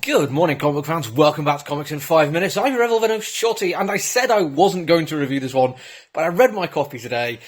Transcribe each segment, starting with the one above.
Good morning, comic book fans. Welcome back to Comics in 5 Minutes. I'm your Evel Shorty, and I said I wasn't going to review this one, but I read my copy today,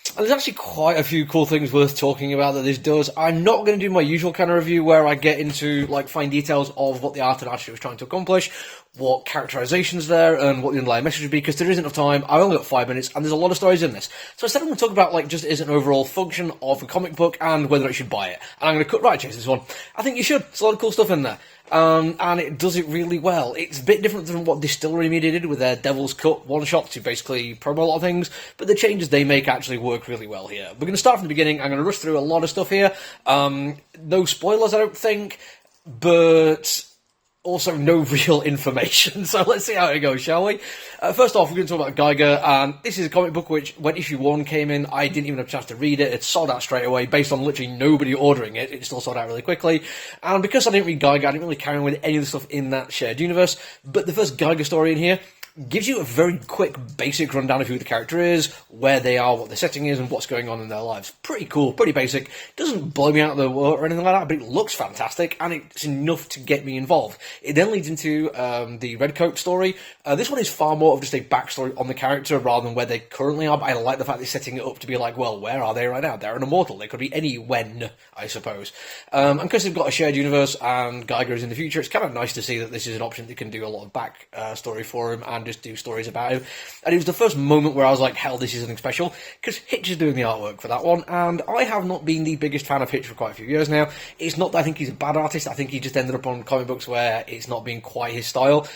and there's actually quite a few cool things worth talking about that this does. I'm not going to do my usual kind of review where I get into fine details of what the art and artist was trying to accomplish, what characterization's there, and what the underlying message would be, because there isn't enough time. I've only got 5 minutes, and there's a lot of stories in this. So instead I'm going to talk about just as an overall function of a comic book and whether I should buy it. And I'm going to cut right chase this one. I think you should. There's a lot of cool stuff in there. And it does it really well. It's a bit different than what Distillery Media did with their Devil's Cut one-shot to basically promo a lot of things, but the changes they make actually work really well here. We're going to start from the beginning. I'm going to rush through a lot of stuff here. No spoilers, I don't think, but also no real information, so let's see how it goes, shall we? First off, we're going to talk about Geiger, and this is a comic book which, when issue 1 came in, I didn't even have a chance to read it. It sold out straight away, based on literally nobody ordering it. It still sold out really quickly, and because I didn't read Geiger, I didn't really carry on with any of the stuff in that shared universe, but the first Geiger story in here gives you a very quick, basic rundown of who the character is, where they are, what the setting is, and what's going on in their lives. Pretty cool, pretty basic. Doesn't blow me out of the water or anything like that, but it looks fantastic, and it's enough to get me involved. It then leads into the Redcoat story. This one is far more of just a backstory on the character rather than where they currently are, but I like the fact they're setting it up to be like, well, where are they right now? They're an immortal. They could be any when, I suppose. And because they've got a shared universe and Geiger is in the future, it's kind of nice to see that this is an option that can do a lot of back story for him and just do stories about him. And it was the first moment where I was like, hell, this is something special, because Hitch is doing the artwork for that one, and I have not been the biggest fan of Hitch for quite a few years now. It's not that I think he's a bad artist, I think he just ended up on comic books where it's not being quite his style.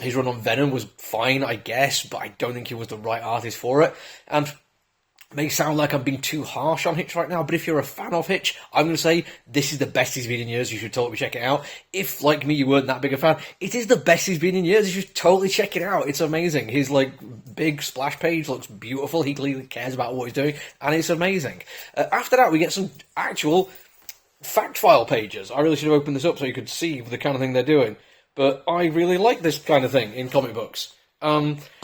His run on Venom was fine, I guess, but I don't think he was the right artist for it, and it may sound like I'm being too harsh on Hitch right now, but if you're a fan of Hitch, I'm going to say this is the best he's been in years. You should totally check it out. If, like me, you weren't that big a fan, it is the best he's been in years. You should totally check it out. It's amazing. His, big splash page looks beautiful. He clearly cares about what he's doing, and it's amazing. After that, we get some actual fact file pages. I really should have opened this up so you could see the kind of thing they're doing, but I really like this kind of thing in comic books.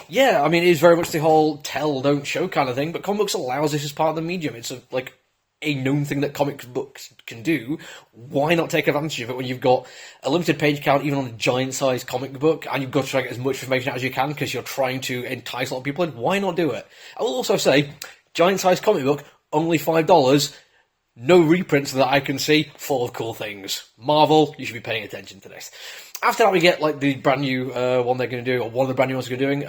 Yeah, I mean, it is very much the whole tell, don't show kind of thing, but comic books allows this as part of the medium. It's a known thing that comic books can do. Why not take advantage of it when you've got a limited page count, even on a giant-sized comic book, and you've got to try to get as much information out as you can because you're trying to entice a lot of people in? Why not do it? I will also say, giant-sized comic book, only $5, no reprints that I can see, full of cool things. Marvel, you should be paying attention to this. After that, we get the brand new one they're going to do, or one of the brand new ones they're doing,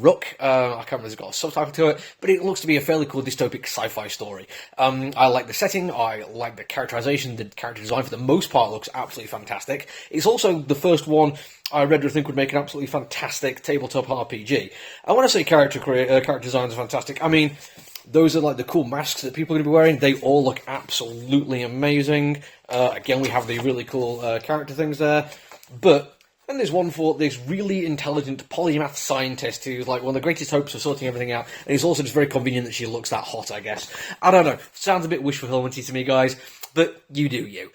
Rook. I can't remember if it's got a subtitle to it, but it looks to be a fairly cool dystopic sci-fi story. I like the setting, I like the characterization, the character design for the most part looks absolutely fantastic. It's also the first one I read or think would make an absolutely fantastic tabletop RPG. And when I say character designs are fantastic, I mean those are the cool masks that people are going to be wearing. They all look absolutely amazing. Again, we have the really cool character things there. But then there's one for this really intelligent polymath scientist who's one of the greatest hopes of sorting everything out. And it's also just very convenient that she looks that hot, I guess. I don't know. Sounds a bit wish fulfillment-y to me, guys. But you do you.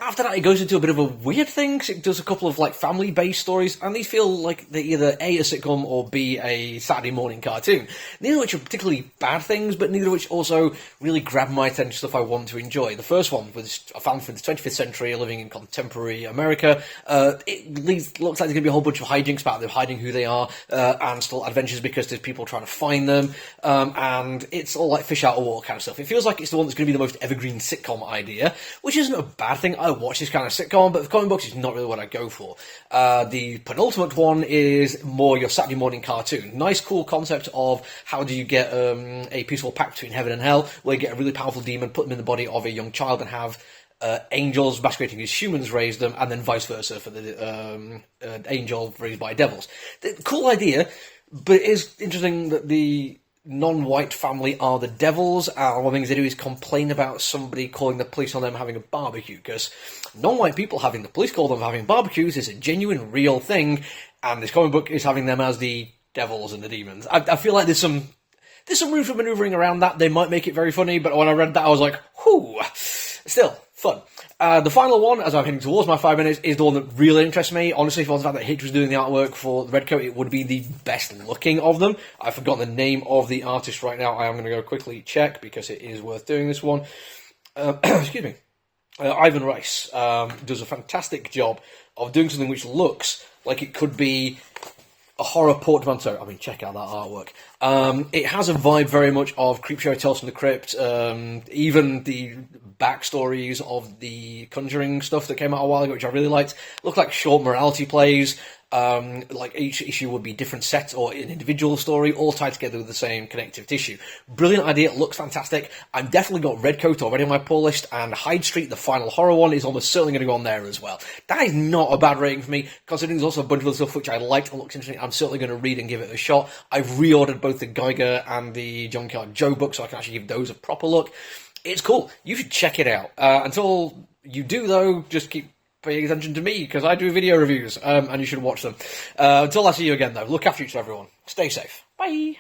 After that, it goes into a bit of a weird thing. It does a couple of family-based stories, and these feel like they're either A, a sitcom, or B, a Saturday morning cartoon. Neither of which are particularly bad things, but neither of which also really grab my attention, stuff I want to enjoy. The first one was a family from the 25th century living in contemporary America. It looks like there's going to be a whole bunch of hijinks about them hiding who they are, and still adventures because there's people trying to find them, and it's all fish out of water kind of stuff. It feels like it's the one that's going to be the most evergreen sitcom idea, which isn't a bad thing. I watch this kind of sitcom, but the comic books is not really what I go for. The penultimate one is more your Saturday morning cartoon. Nice, cool concept of how do you get a peaceful pact between heaven and hell, where you get a really powerful demon, put them in the body of a young child, and have angels masquerading as humans raise them, and then vice versa for the angel raised by devils. Cool idea, but it is interesting that the non-white family are the devils, and one of the things they do is complain about somebody calling the police on them having a barbecue, because non-white people having the police call them having barbecues is a genuine, real thing, and this comic book is having them as the devils and the demons. I feel like there's some room for manoeuvring around that. They might make it very funny, but when I read that I was like, whew, still, fun. The final one, as I'm heading towards my 5 minutes, is the one that really interests me. Honestly, if it was the fact that Hitch was doing the artwork for the Redcoat, it would be the best looking of them. I've forgotten the name of the artist right now. I am going to go quickly check, because it is worth doing this one. Excuse me. Ivan Rice does a fantastic job of doing something which looks like it could be a horror portmanteau. I mean, check out that artwork. It has a vibe very much of Creepshow, Tales from the Crypt, even the backstories of the Conjuring stuff that came out a while ago, which I really liked. Look like short morality plays. Like each issue would be different set or an individual story, all tied together with the same connective tissue. Brilliant idea, looks fantastic. I've definitely got Redcoat already on my pull list, and Hyde Street, the final horror one, is almost certainly going to go on there as well. That is not a bad rating for me, considering there's also a bunch of other stuff which I liked and looks interesting. I'm certainly going to read and give it a shot. I've reordered both the Geiger and the Junkyard Joe books, so I can actually give those a proper look. It's cool. You should check it out. Until you do, though, just keep paying attention to me, because I do video reviews, and you should watch them. Until I see you again, though, look after each other, everyone. Stay safe. Bye!